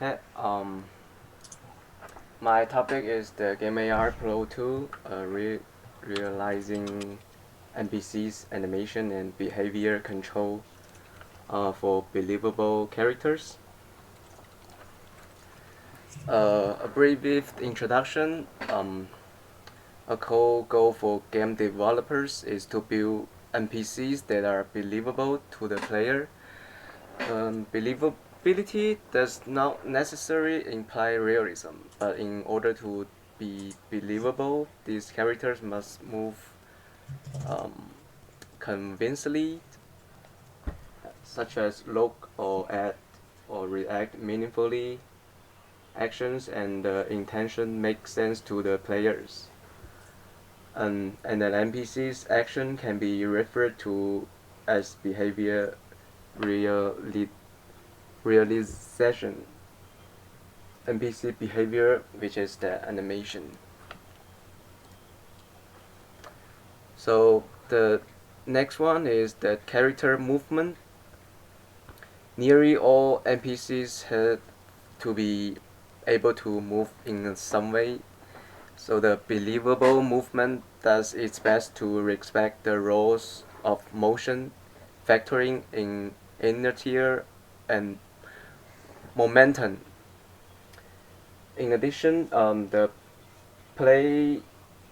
Okay, my topic is the GameAIPro tool, realizing NPCs animation and behavior control for believable characters. A brief introduction. A core goal for game developers is to build NPCs that are believable to the player. Believability does not necessarily imply realism, but in order to be believable, these characters must move convincingly, such as look or act or react meaningfully. Actions and intention make sense to the players. And an NPC's action can be referred to as behavior realization. NPC behavior, which is the animation. So the next one is the character movement. Nearly all NPCs have to be able to move in some way. So the believable movement does its best to respect the rules of motion, factoring in inertia and momentum. In addition, the play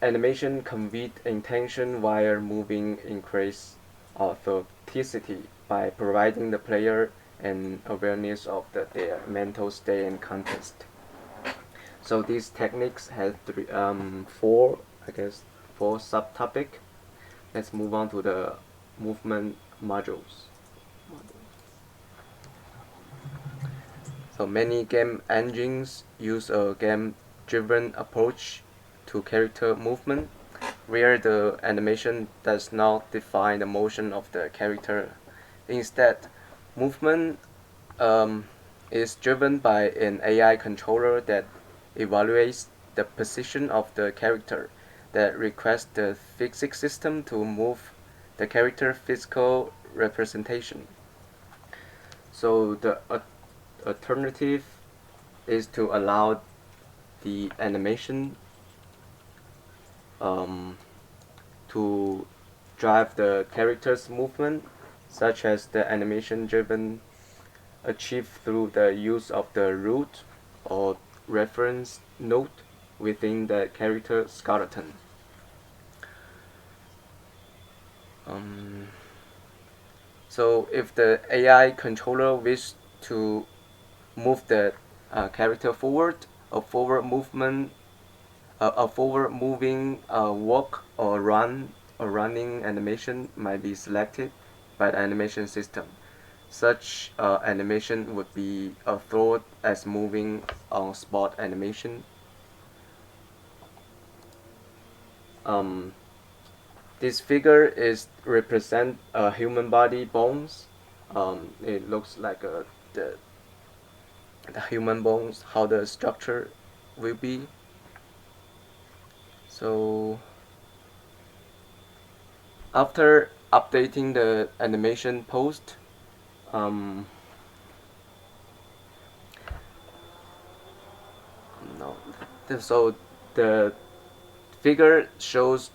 animation convey intention while moving increase authenticity by providing the player an awareness of their mental state and context. So these techniques have four subtopic. Let's move on to the movement modules. So many game engines use a game-driven approach to character movement, where the animation does not define the motion of the character. Instead, movement is driven by an AI controller that evaluates the position of the character, that requests the physics system to move the character physical representation. So the alternative is to allow the animation to drive the character's movement, such as the animation driven achieved through the use of the root or reference node within the character skeleton. So if the AI controller wishes to move the character forward, a forward movement, a forward moving walk or running animation might be selected by the animation system. Such animation would be thought as moving on spot animation. This figure is represent human body bones. It looks like the human bones, how the structure will be. So after updating the animation post, so the figure shows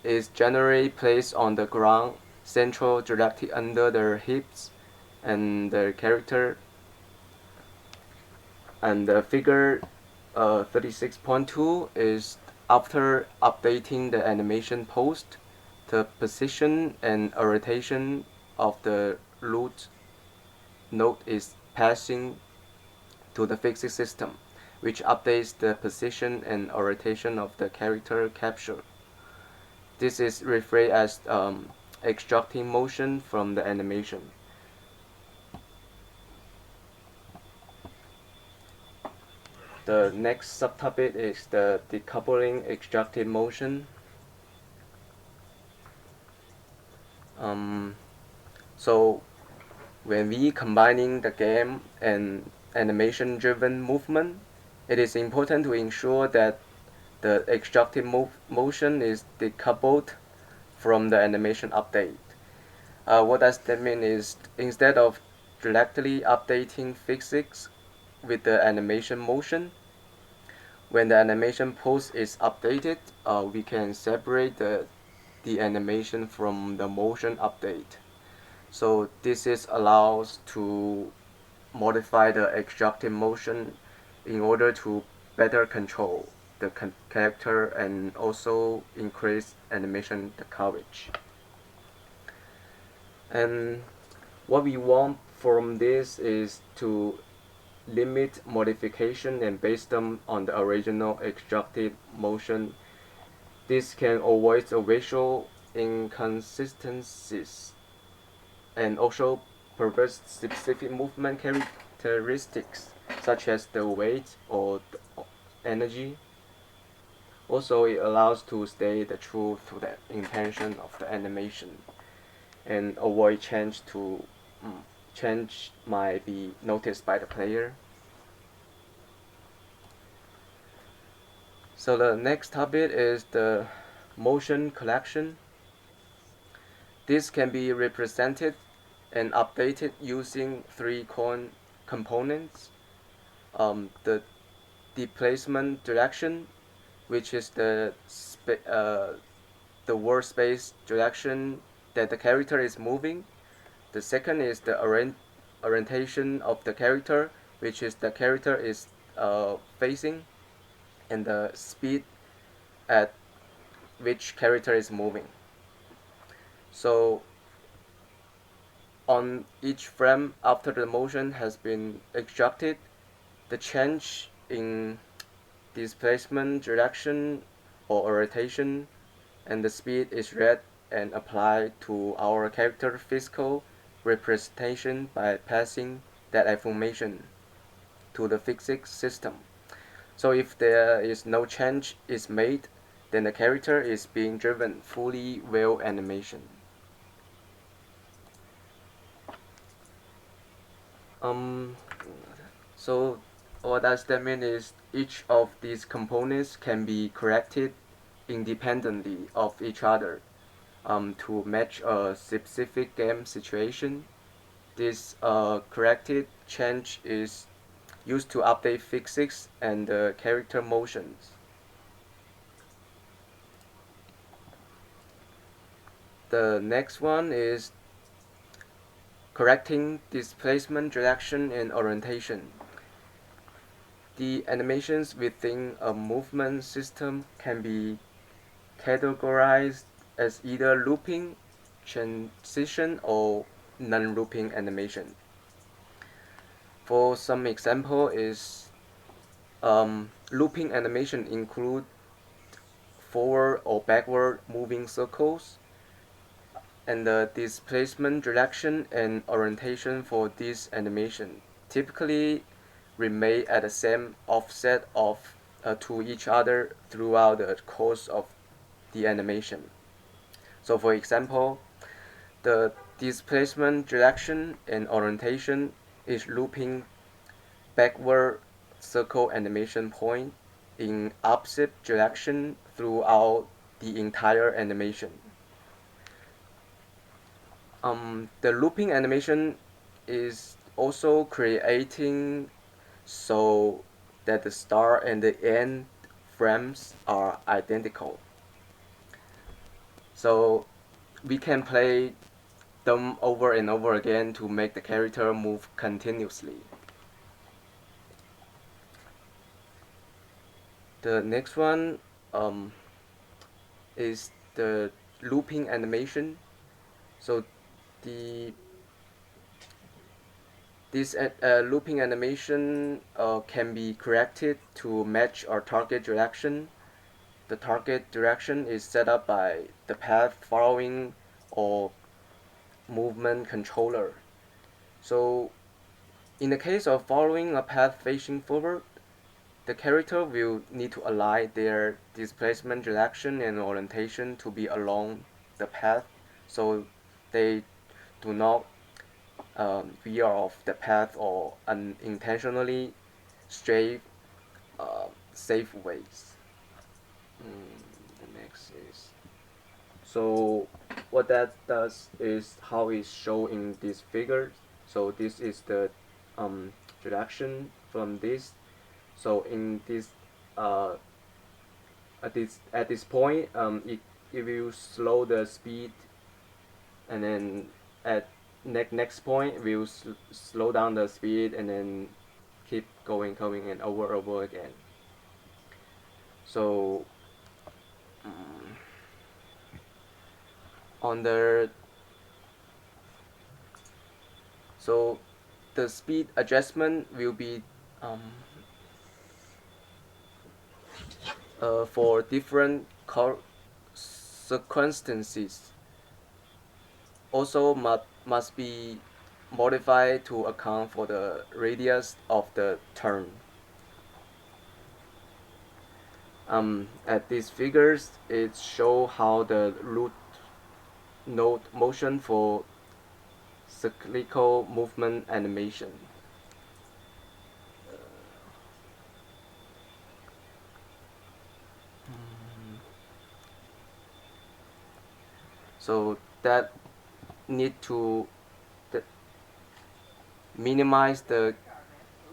is generally placed on the ground, central directly under the hips, and the character. And the figure 36.2 is after updating the animation post, the position and orientation of the root node is passing to the physics system, which updates the position and orientation of the character capture. This is referred as extracting motion from the animation. The next subtopic is the decoupling extracted motion. So when we combining the game and animation-driven movement, it is important to ensure that the extracted motion is decoupled from the animation update. What does that mean is instead of directly updating physics, with the animation motion. When the animation pose is updated, we can separate the animation from the motion update. So this is allows to modify the extractive motion in order to better control the character and also increase animation the coverage. And what we want from this is to limit modification and based on the original extractive motion. This can avoid the visual inconsistencies and also provide specific movement characteristics such as the weight or the energy. Also, it allows to stay the true to the intention of the animation and avoid change might be noticed by the player. So the next topic is the motion collection. This can be represented and updated using three components. The displacement direction, which is the world space direction that the character is moving. The second is the orientation of the character, which is the character is facing, and the speed at which character is moving. So on each frame after the motion has been extracted, the change in displacement direction or orientation and the speed is read and applied to our character physical representation by passing that information to the physics system. So if there is no change is made, then the character is being driven fully well animation. Um, so what does that mean is each of these components can be corrected independently of each other to match a specific game situation. This corrected change is used to update physics and character motions. The next one is correcting displacement, direction, and orientation. The animations within a movement system can be categorized as either looping, transition, or non-looping animation. For some example is looping animation include forward or backward moving circles, and the displacement direction and orientation for this animation typically remain at the same offset to each other throughout the course of the animation. So for example, the displacement direction and orientation is looping backward circle animation point in opposite direction throughout the entire animation. The looping animation is also creating so that the start and the end frames are identical. So we can play them over and over again to make the character move continuously. The next one is the looping animation. So the this looping animation can be corrected to match our target direction. The target direction is set up by the path following or movement controller. So in the case of following a path facing forward, the character will need to align their displacement direction and orientation to be along the path so they do not veer off the path or unintentionally stray safe ways. The next is so what that does is how it's shown in this figure. So this is the direction from this. So in this at this point, it will slow the speed, and then at next point we'll slow down the speed, and then keep going and over again. So on the so the speed adjustment will be um, for different circumstances. Also must be modified to account for the radius of the turn. At these figures, it show how the root node motion for cyclical movement animation. So that need to minimize the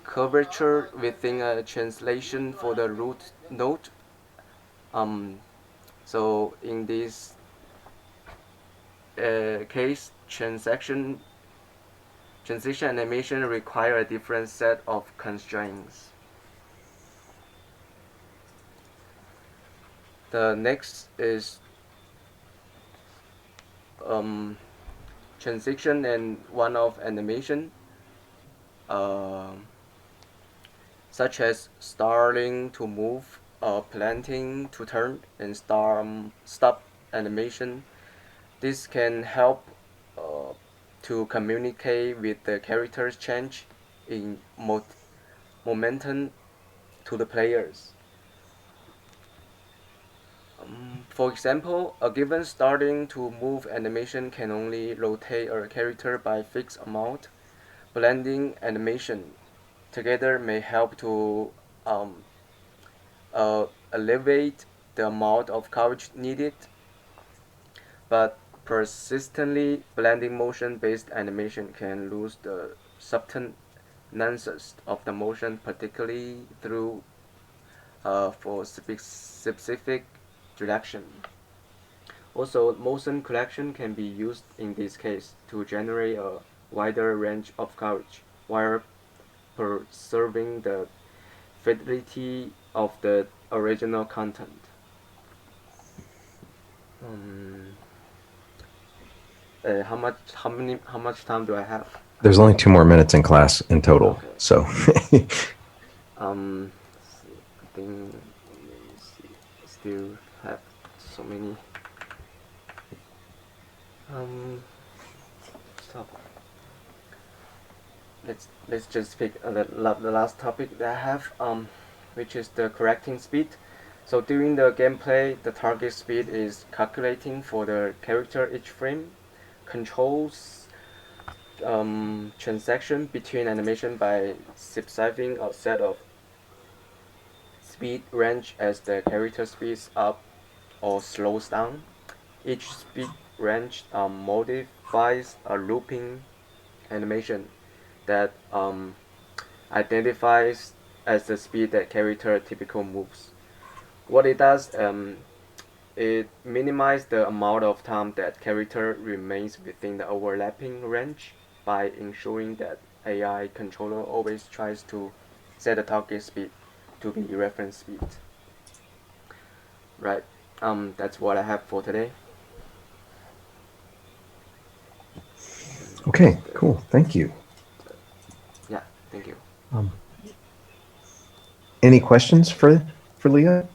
curvature within a translation for the root node. So in this case, transition animation require a different set of constraints. The next is transition and one-off animation, such as starting to move, planting to turn, and stop animation. This can help to communicate with the character's change in momentum to the players. For example, a given starting to move animation can only rotate a character by fixed amount. Blending animation together may help to elevate the amount of coverage needed, but persistently blending motion-based animation can lose the subtle nuances of the motion, particularly through for specific direction. Also, motion collection can be used in this case to generate a wider range of coverage while preserving the fidelity of the original content. How much time do I have? There's only 2 more minutes in class in total. Okay. So I think I still have so many. Stop. Let's just pick the last topic that I have, which is the correcting speed. So during the gameplay, the target speed is calculating for the character each frame, controls transaction between animation by specifying a set of speed range as the character speeds up or slows down. Each speed range modifies a looping animation that identifies as the speed that character typically moves. What it does, it minimizes the amount of time that character remains within the overlapping range by ensuring that AI controller always tries to set the target speed to be reference speed. Right. That's what I have for today. okay, cool. Thank you. Yeah, thank you. Any questions for Leah?